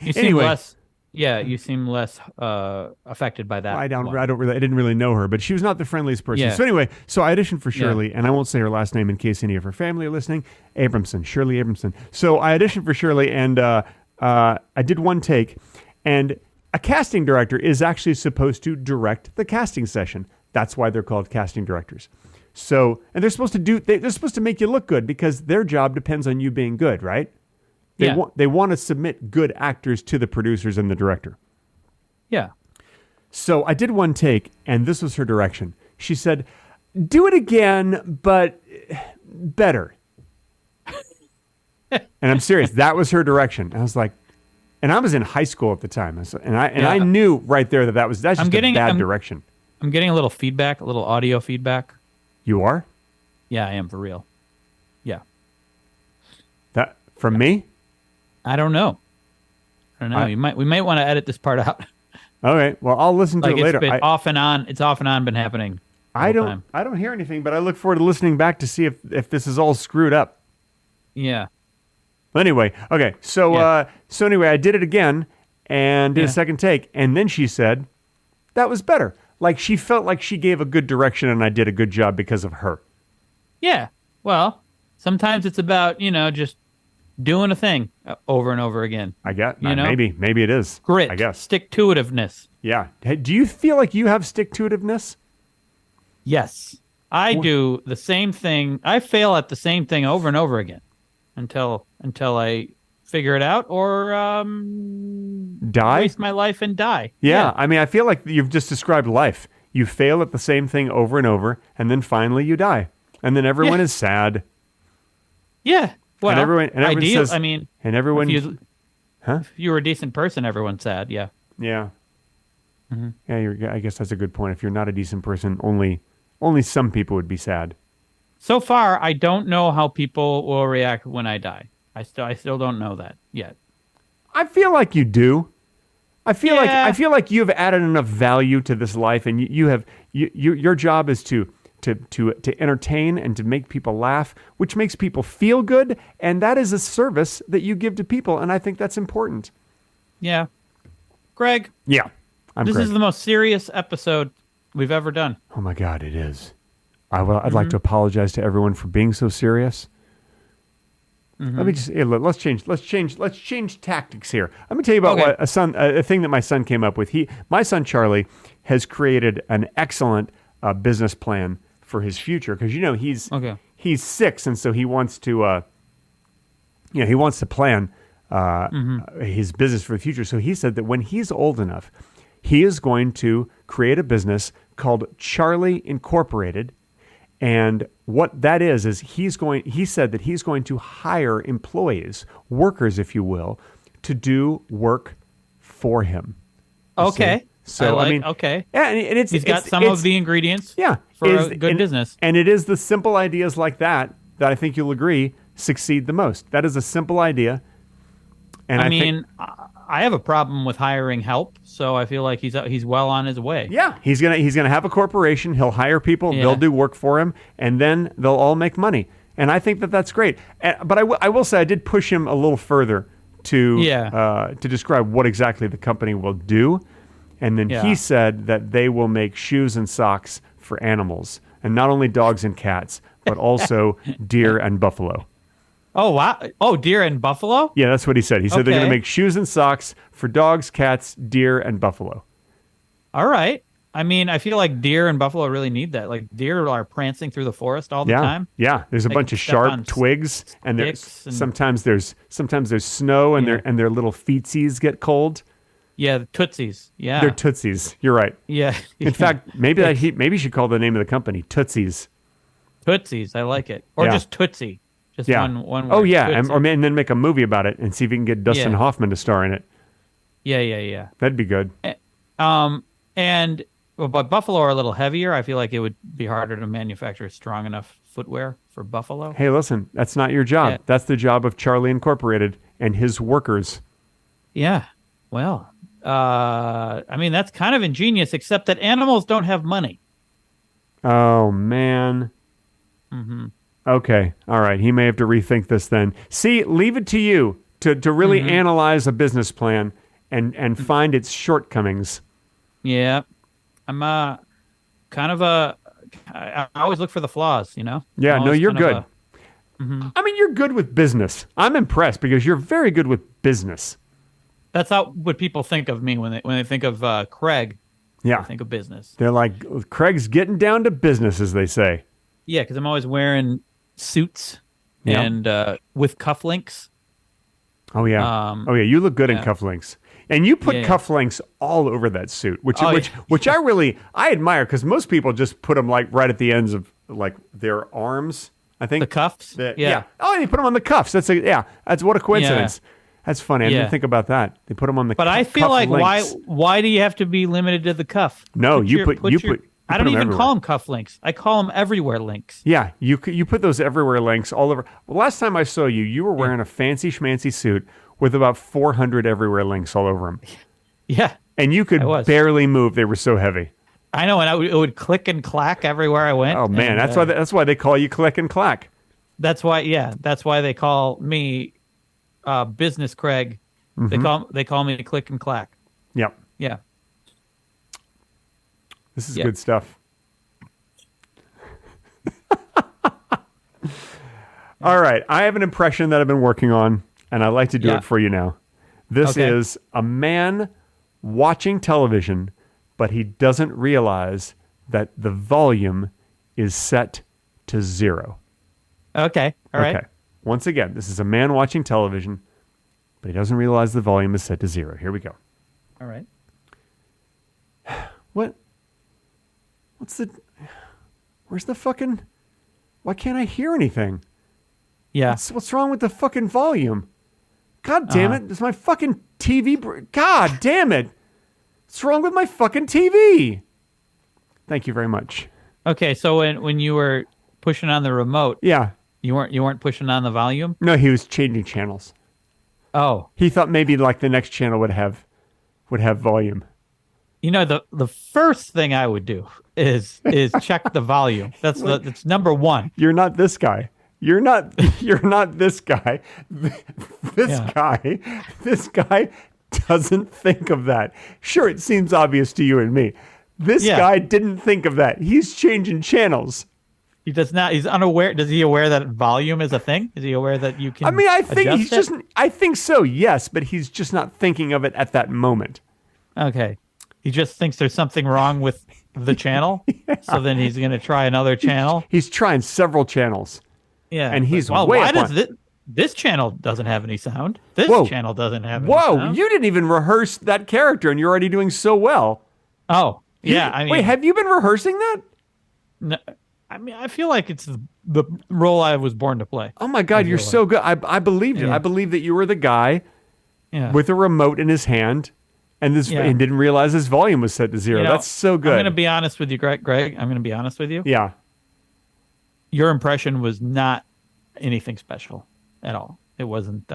You seem Anyway. less. Yeah, you seem less affected by that. I didn't really know her, but she was not the friendliest person. Yeah. So anyway, so I auditioned for Shirley, and I won't say her last name in case any of her family are listening. Shirley Abramson. So I auditioned for Shirley, and I did one take, and a casting director is actually supposed to direct the casting session. That's why they're called casting directors. So, and they're supposed to make you look good because their job depends on you being good, right? They want to submit good actors to the producers and the director. Yeah. So I did one take, and this was her direction. She said, do it again, but better. And I'm serious. That was her direction. I was like, and I was in high school at the time. I knew right there that's just a bad direction. I'm getting a little feedback, a little audio feedback. You are? Yeah, I am for real. Yeah. That from me? I don't know. We might want to edit this part out. Okay. Well, I'll listen to it later. It's been off and on. It's off and on been happening. I don't hear anything, but I look forward to listening back to see if this is all screwed up. Yeah. Anyway, okay. So anyway, I did it again and did a second take, and then she said that was better. Like she felt like she gave a good direction and I did a good job because of her. Yeah. Well, sometimes it's about, just doing a thing over and over again. I get, maybe it is. Grit. I guess. Stick-to-itiveness. Yeah. Hey, do you feel like you have stick-to-itiveness? Yes. I do the same thing. I fail at the same thing over and over again until I figure it out or die? Waste my life and die. Yeah. I mean, I feel like you've just described life. You fail at the same thing over and over, and then finally you die. And then everyone is sad. Yeah. Well, and everyone says, and everyone, if you were a decent person, everyone's sad. Yeah. Yeah. Mm-hmm. Yeah. I guess that's a good point. If you're not a decent person, only some people would be sad. So far, I don't know how people will react when I die. I still don't know that yet. I feel like you do. I feel like you've added enough value to this life, and your job is to entertain and to make people laugh, which makes people feel good, and that is a service that you give to people, and I think that's important. Yeah. Greg. Yeah. This is the most serious episode we've ever done. Oh my God, it is. I'd like to apologize to everyone for being so serious. Let me just let's change tactics here. Let me tell you about a thing that my son came up with. My son Charlie has created an excellent business plan for his future because he's 6, and so he wants to plan his business for the future. So he said that when he's old enough, he is going to create a business called Charlie Incorporated. And what that is he said that he's going to hire employees, workers, if you will, to do work for him. Okay. So okay. Yeah, and he's got some of the ingredients. Yeah, for a good business. And it is the simple ideas like that I think you'll agree succeed the most. That is a simple idea. And I have a problem with hiring help, so I feel like he's well on his way. Yeah, he's gonna have a corporation. He'll hire people. Yeah. They'll do work for him, and then they'll all make money. And I think that that's great. But I will say I did push him a little further to describe what exactly the company will do, and then he said that they will make shoes and socks for animals, and not only dogs and cats, but also deer and buffalo. Oh, wow. Oh, deer and buffalo? Yeah, that's what he said. He said they're going to Okay. make shoes and socks for dogs, cats, deer, and buffalo. All right. I mean, I feel like deer and buffalo really need that. Like deer are prancing through the forest all the Yeah, time. yeah. There's a They bunch can of step on sharp twigs, and there's sticks and- sometimes there's snow, and Yeah. their little feetsies get cold. Yeah, the tootsies. Yeah. They're tootsies. You're right. yeah. In fact, maybe he should call the name of the company Tootsies. Tootsies. I like it. Or Yeah. just Tootsie. Just Yeah. one word. Oh yeah, Tootsie. and then make a movie about it and see if you can get Dustin Yeah. Hoffman to star in it. Yeah. That'd be good. And but buffalo are a little heavier. I feel like it would be harder to manufacture strong enough footwear for buffalo. Hey, listen, that's not your job. Yeah. That's the job of Charlie Incorporated and his workers. Yeah. Well, I mean that's kind of ingenious, except that animals don't have money. Oh man. Mm-hmm. Okay. All right. He may have to rethink this then. See, leave it to you to really Mm-hmm. analyze a business plan and find its shortcomings. Yeah. I'm kind of I always look for the flaws, you know? Yeah, I'm no, always you're kind good. of I mean, you're good with business. I'm impressed because you're very good with business. that's what people think of me when they think of Craig. Yeah. They think of business. They're like, Craig's getting down to business, as they say. Yeah, because I'm always wearing suits Yeah. and with cufflinks. Oh, yeah. Um, Oh, yeah. You look good in yeah. cufflinks. And you put Yeah. cufflinks all over that suit, which Oh, which I admire because most people just put them like right at the ends of like their arms. I think The cuffs? Yeah. Oh, they put them on the cuffs. That's what a coincidence. That's funny. I Yeah. didn't think about that. They put them on the. But I feel cuff like links. why do you have to be limited to the cuff? No, you put I them don't even everywhere. call them cuff links. I call them everywhere links. Yeah, you put those everywhere links all over. Well, last time I saw you, you were wearing a fancy schmancy suit with about 400 everywhere links all over them, Yeah, and you could I was. barely move. They were so heavy. I know, and it would click and clack everywhere I went. Oh man, and, that's why they call you Click and Clack. that's why they call me Business Craig. Mm-hmm. They call me Click and Clack. Yep, Yeah. this is Yeah. good stuff. All right, I have an impression that I've been working on, and I'd like to do Yeah. it for you now. This Okay. is a man watching television, but he doesn't realize that the volume is set to 0. Okay. All right. Okay. Once again, this is a man watching television, but he doesn't realize the volume is set to 0. Here we go. All right. Where's the fucking, why can't I hear anything? Yeah. What's wrong with the fucking volume? God damn Uh-huh. it. It's my fucking TV. God damn it. What's wrong with my fucking TV? Thank you very much. Okay. So when you were pushing on the remote, Yeah. you weren't pushing on the volume. No, he was changing channels. Oh, He thought maybe like the next channel would have volume. you know the first thing I would do is check the volume. That's number one. You're not this guy. You're not this guy. This guy doesn't think of that. Sure, it seems obvious to you and me. This Yeah. guy didn't think of that. He's changing channels. He does not. He's unaware. Does he aware that volume is a thing? Is he aware that you can? I mean, I think adjust he's it? just. I think so. Yes, but he's just not thinking of it at that moment. Okay. He just thinks there's something wrong with the channel, so then he's going to try another channel. He's trying several channels. Yeah, And he's well, way why up does on- this channel doesn't have any sound? This Whoa. channel doesn't have any Whoa! sound. You didn't even rehearse that character, and you're already doing so well. Oh, yeah. I mean, Wait, have you been rehearsing that? no, I mean, I feel like it's the role I was born to play. Oh my God, you're so good. I believed it. Yeah. I believed that you were the guy Yeah. with a remote in his hand, and Yeah. and didn't realize his volume was set to 0. You know, That's so good. I'm going to be honest with you, Greg. I'm going to be honest with you. Yeah. Your impression was not anything special at all. It wasn't.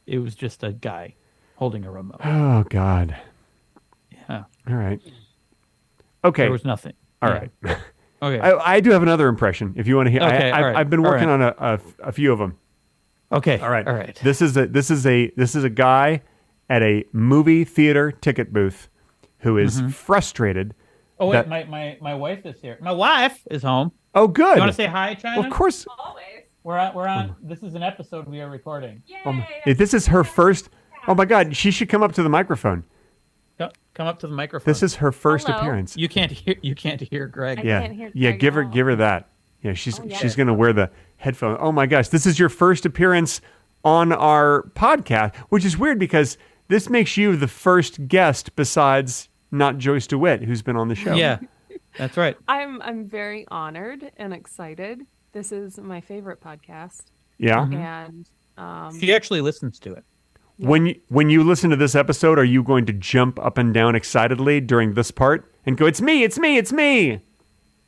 It was just a guy. holding a remote. Oh God. Yeah. All right. Okay. There was nothing. All Yeah. right. Okay. I do have another impression. If you want to hear, Okay, all right, I've been all working right. on a few of them. Okay. All right. All right. This is a guy at a movie theater ticket booth who is frustrated. Oh wait, that- my wife is here. My wife is home. Oh, good. You want to say hi, China? Well, of course. Always. We're on. This is an episode we are recording. Yay. If this is her first. Oh my God, she should come up to the microphone. Come up to the microphone. This is her first Hello. appearance. You can't hear Greg. Yeah, can't hear yeah. Greg Give her at all. give her that. Yeah, she's yeah. she's gonna wear the headphone. Oh my gosh, this is your first appearance on our podcast, which is weird because this makes you the first guest besides not Joyce DeWitt, who's been on the show. Yeah, that's right. I'm very honored and excited. This is my favorite podcast, Yeah. and She actually listens to it. When you listen to this episode, are you going to jump up and down excitedly during this part and go, "It's me, it's me, it's me"?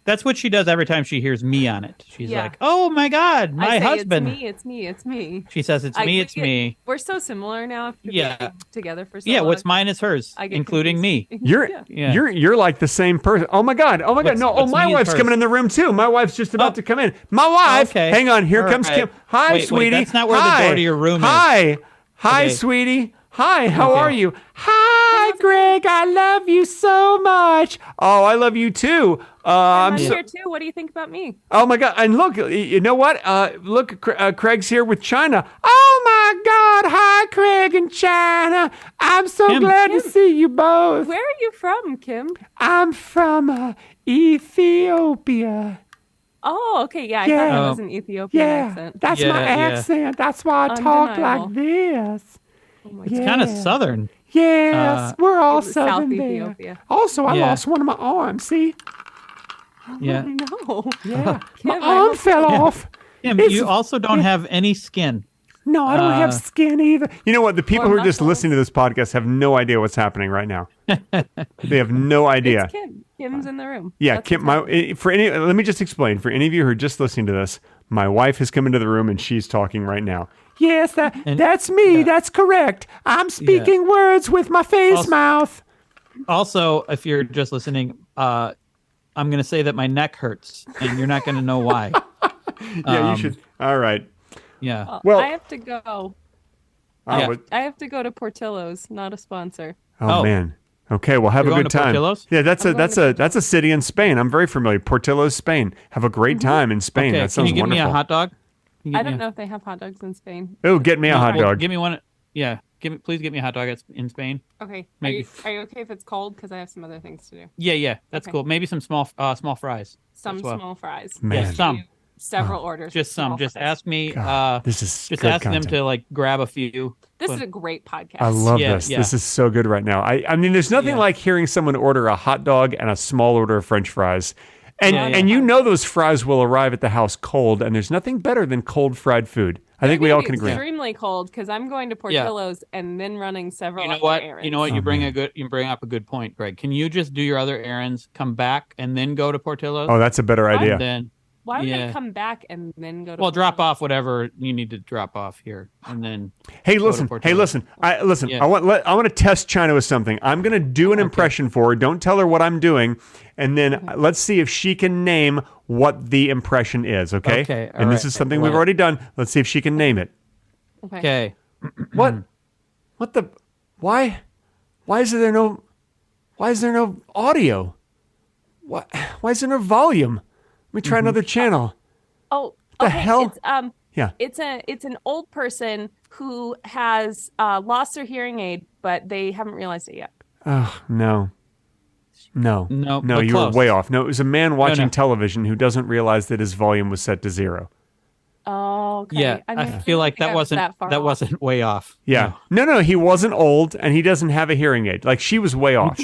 That's what she does every time she hears me on it. She's Yeah. like, "Oh my God, I my say, husband." It's me. She says, "It's me, it's me." We're so similar now. After Yeah. being together for so Yeah, long. what's mine is hers, I get including me. confused. You're Yeah. you're like the same person. Oh my god. What's- No. Oh, what's my me is wife's hers. coming in the room too. My wife's just about Oh. to come in. My wife. Okay. Hang on. Here All comes right. Kim. Hi, Wait, sweetie. that's not where the Hi. door to your room is. Hi. Hi, Okay. sweetie. Hi. How Okay. are you? Hi, Greg. I love you so much. Oh, I love you too. I'm I'm so, here too. What do you think about me? oh my god. And look, you know what? Look, Craig's here with China. Oh my god. Hi, Craig and China. I'm so Kim. glad to see you both. Where are you from, Kim? I'm from Ethiopia. Oh, okay. Yeah, I Yeah. thought it was an Ethiopian accent. that's Yeah, my yeah. accent. That's why I talk Undeniable. like this. Oh my It's God. kind of southern. Yes, we're all South southern there. Ethiopia. Also, I Yeah. lost one of my arms. See? Yeah. No. Yeah, Kim, my I arm hope- fell off. Kim, It's- you also don't have any skin. No, I don't have Uh, skin either. You know what? The people Or who are just muscles. listening to this podcast have no idea what's happening right now. They have no idea. It's Kim. Kim's in the room. Yeah, That's Kim. what's happening. For any, let me just explain. For any of you who are just listening to this, my wife has come into the room and she's talking right now. Yes, that's me. yeah. That's correct. I'm speaking words with my face Also- mouth. Also, if you're just listening, I'm going to say that my neck hurts, and you're not going to know why. Yeah, you should. All right. Yeah. Well- I have to go. Yeah. I have to go to Portillo's, not a sponsor. Oh Oh. man. Okay, well have You're a going good to time. Portillo's? Yeah, that's I'm going to a city in Spain. I'm very familiar. Portillo's, Spain. Have a great time in Spain. Okay. That Can sounds you give wonderful. me a hot dog? Can you I give me don't a- know if they have hot dogs in Spain. Oh, get me a hot Well, dog. Give me one. Yeah. Please give me a hot dog in Spain. Okay. Maybe. Are you okay if it's cold? Because I have some other things to do. Yeah. That's Okay. cool. Maybe some small fries. Some as well. small fries. Man. Yeah, some. Several orders. Just of some. small Just fries. ask me. God, this is just good ask content. them to like grab a few. This But- is a great podcast. I love Yeah, this. yeah. This is so good right now. I mean, there's nothing Yeah. like hearing someone order a hot dog and a small order of French fries. And Yeah, yeah. and you know those fries will arrive at the house cold, and there's nothing better than cold fried food. I think we all can agree. Extremely cold because I'm going to Portillo's and then running several. You know other what? Errands. You know what? You bring up a good point, Greg. Can you just do your other errands, come back, and then go to Portillo's? Oh, that's a better And idea. then, Why would yeah. I come back and then go to? well, drop Portillo's? off whatever you need to drop off here, and then. Hey, go to listen. Hey, Portillo's. listen. Yeah. I want to test China with something. I'm going to do an impression for her. Don't tell her what I'm doing, and then let's see if she can name what the impression is. Okay. Okay, all And this right. is something Well- we've already done. Let's see if she can name it. Okay. What? What the? Why? Why is there no? Why is there no audio? Why is there no volume? Let me try another channel. Oh, The okay. hell? It's Yeah. it's an old person who has lost their hearing aid, but they haven't realized it yet. Oh no. No. No, No, but you close. were way off. No, it was a man watching no. television who doesn't realize that his volume was set to 0. Oh, okay. Yeah, I mean, feel like think that I was wasn't far that off. wasn't way off. Yeah. No, he wasn't old and he doesn't have a hearing aid. Like she was way off.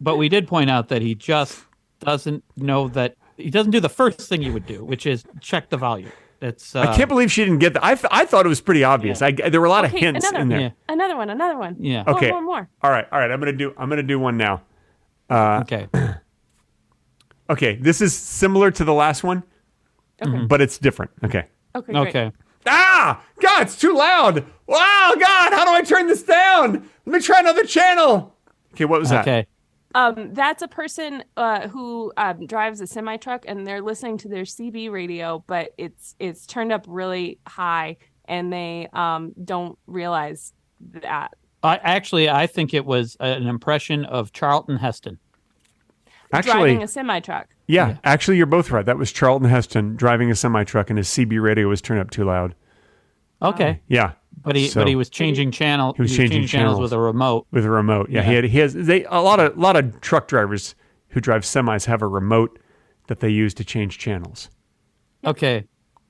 But we did point out that he just doesn't know that he doesn't do the first thing you would do, which is check the volume. It's I can't believe she didn't get that. I thought it was pretty obvious. There were a lot of Okay, hints another- in there. Yeah. Another one. Yeah. Okay. More. All right. I'm gonna do one now. Okay. Okay, this is similar to the last one, but it's different. Okay. Okay. Great. Okay. Ah! God, it's too loud. Wow, God, how do I turn this down. Let me try another channel. Okay, what was that? Okay. That's a person who drives a semi truck, and they're listening to their CB radio, but it's turned up really high, and they don't realize that. I think it was an impression of Charlton Heston. Actually, Driving a semi truck. yeah, actually, you're both right. That was Charlton Heston driving a semi-truck, and his CB radio was turned up too loud. Okay. Yeah. But he was changing channel. He was changing channels with a remote. With a remote. Yeah, a lot of truck drivers who drive semis have a remote that they use to change channels. Okay.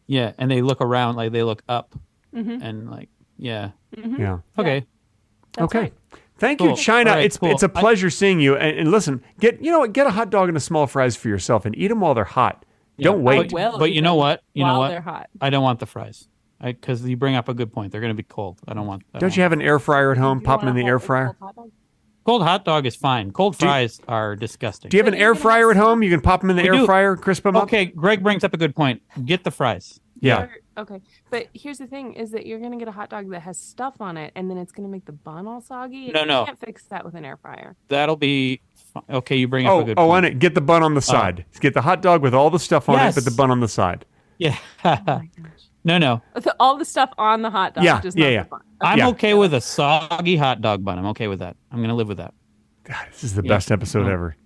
Yeah, and they look around, like they look up, and like Yeah. okay. That's Okay. right. Thank you, Cool. China. All right, it's cool. it's a pleasure seeing you. And listen, get a hot dog and a small fries for yourself, and eat them while they're hot. Don't wait. But you know what? While they're hot. I don't want the fries. Because you bring up a good point. They're going to be cold. I don't want. Don't you have an air fryer at home? Pop them in the air fryer. Cold hot dog is fine. Cold fries are disgusting. Do you have an But you air can fryer have at home? You can pop them in the We air do. fryer, crisp them up. Okay, Greg brings up a good point. Get the fries. Yeah. Okay, but here's the thing: is that you're gonna get a hot dog that has stuff on it, and then it's gonna make the bun all soggy. No, You no. can't fix that with an air fryer. That'll be okay. You bring up a good Oh, point. on it. Get the bun on the side. Get the hot dog with all the stuff on it, Yes. but the bun on the side. Yeah. Oh my gosh! no. All the stuff on the hot dog. Yeah, just yeah, not yeah. the bun. I'm Yeah. okay with a soggy hot dog bun. I'm okay with that. I'm going to live with that. God, this is the best episode ever.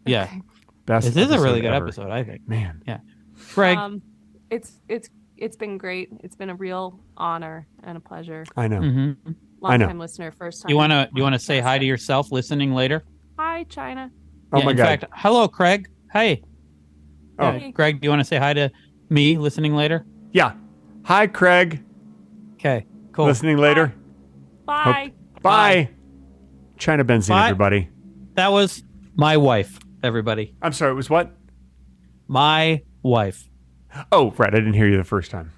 Yeah. Best. This is a really episode good ever. episode, I think. Man. Yeah. Greg, It's been great. It's been a real honor and a pleasure. I know. mhm. I know. Long time listener, first time. you want to say hi to yourself listening later? Hi, China. Oh Yeah, my in God. fact, hello, Craig. Hey. Oh. Yeah, Greg, do you want to say hi to me listening later? Yeah. Hi, Craig. Okay. Cool. Listening later. Bye. Bye. China Benzine, Bye. everybody. That was my wife, everybody. I'm sorry. It was what? My wife. Oh, right. I didn't hear you the first time.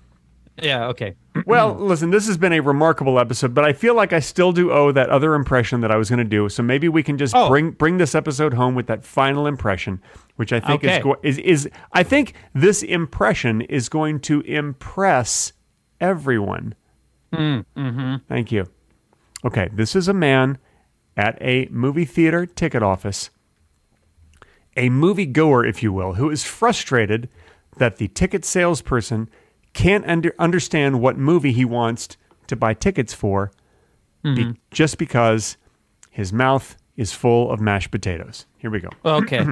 Yeah, okay. Well, listen, this has been a remarkable episode, but I feel like I still do owe that other impression that I was going to do. So maybe we can just Oh. bring this episode home with that final impression, which I think Okay. is I think this impression is going to impress everyone. Thank you. Okay, this is a man at a movie theater ticket office, a moviegoer, if you will, who is frustrated that the ticket salesperson can't understand what movie he wants to buy tickets for just because his mouth is full of mashed potatoes. Here we go. Okay.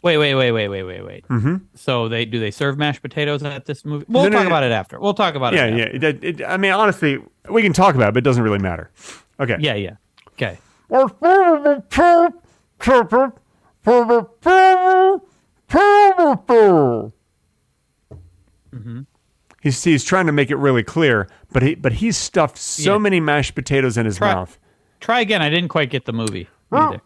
Wait. Mm-hmm. So do they serve mashed potatoes at this movie? We'll talk about it after. We'll talk about Yeah, it after. yeah. I mean, honestly, we can talk about it, but it doesn't really matter. Okay. Yeah. Okay. He's trying to make it really clear, but he's stuffed so Yeah. many mashed potatoes in his mouth. Try again. I didn't quite get the movie either.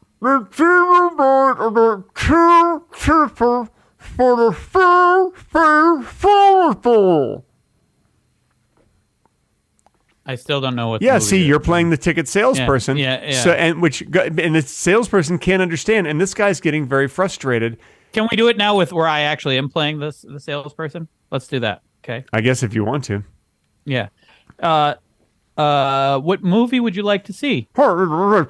I still don't know what. Yeah, the movie see, is. you're playing the ticket salesperson. Yeah. So and the salesperson can't understand, and this guy's getting very frustrated. Can we do it now with where I actually am playing the salesperson? Let's do that. Okay. I guess if you want to. Yeah. What movie would you like to see? I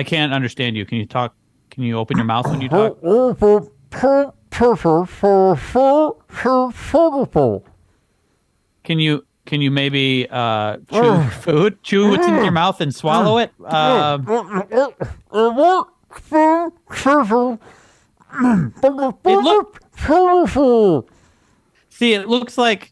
can't understand you. Can you talk? Can you open your mouth when you talk? Can you maybe chew food? Chew what's in your mouth and swallow it? See, it looks like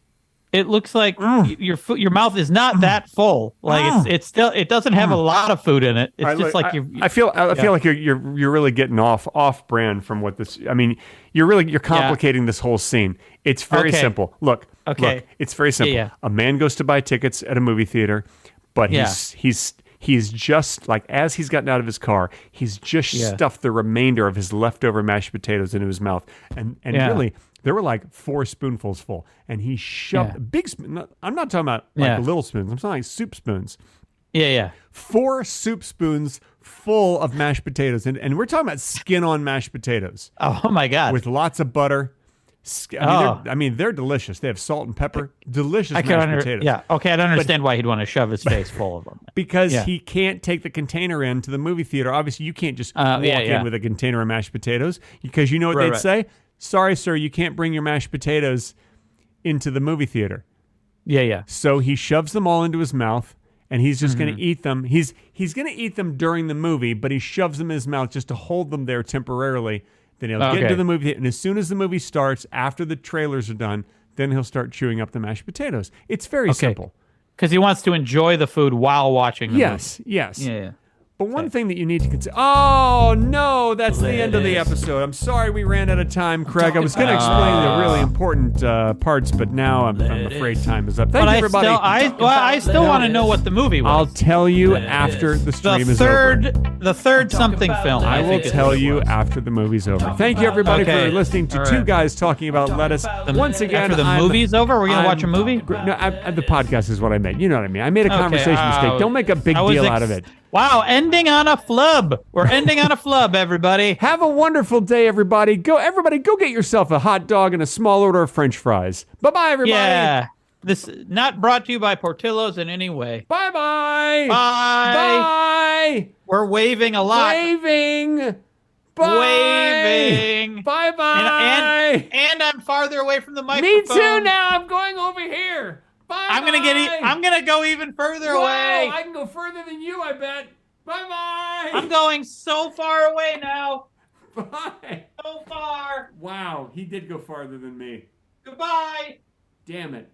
your mouth is not that full. Like it's still, it doesn't have a lot of food in it. It's just like I feel like you're really getting off brand from what this. I mean, you're complicating this whole scene. It's very Okay. simple. Look, Okay. it's very simple. Yeah. A man goes to buy tickets at a movie theater, but Yeah. he's just like, as he's gotten out of his car, he's just stuffed the remainder of his leftover mashed potatoes into his mouth, and really. There were like 4 spoonfuls full, and he shoved a big spoon. I'm not talking about like little spoons. I'm talking like soup spoons. Yeah. 4 soup spoons full of mashed potatoes, and we're talking about skin on mashed potatoes Oh my God. with lots of butter, I mean, they're delicious. They have salt and pepper, delicious I mashed can potatoes. Yeah, okay, I don't understand why he'd want to shove his face full of them. Because Yeah. he can't take the container into the movie theater. Obviously, you can't just walk yeah. in with a container of mashed potatoes because you know what Right, they'd right. say? Sorry, sir, you can't bring your mashed potatoes into the movie theater. Yeah. So he shoves them all into his mouth, and he's just Mm-hmm. going to eat them. He's going to eat them during the movie, but he shoves them in his mouth just to hold them there temporarily. Then he'll get Okay. into the movie, and as soon as the movie starts, after the trailers are done, then he'll start chewing up the mashed potatoes. It's very simple. Because he wants to enjoy the food while watching the Yes. movie. Yeah. But one thing that you need to consider. Oh, no, that's the end of the episode. I'm sorry we ran out of time, Craig. I was going to explain the really important parts, but now I'm afraid time is up. Thank But you, everybody. I still want to know what the movie was. I'll tell you after the stream the is over. third something film. I will think it tell is. you after the movie's over. Thank you, everybody, Okay. for listening to All two right. guys talking about lettuce. Once again, After the I'm- movie's over, we're gonna watch a I'm- movie. No, the podcast is what I meant. You know what I mean. I made a conversation mistake. Don't make a big I was deal out of it. Wow, ending on a flub. We're ending on a flub, everybody. Have a wonderful day, everybody. Everybody, go get yourself a hot dog and a small order of French fries. Bye-bye, everybody. Yeah. This not brought to you by Portillo's in any way. Bye-bye. Bye. Bye. We're waving a lot. Waving. Bye. Waving. Bye-bye. And I'm farther away from the microphone. Me too now. I'm going over here. Bye. I'm gonna go even further away. I can go further than you, I bet. Bye-bye. I'm going so far away now. Bye. So far. Wow, he did go farther than me. Goodbye. Damn it.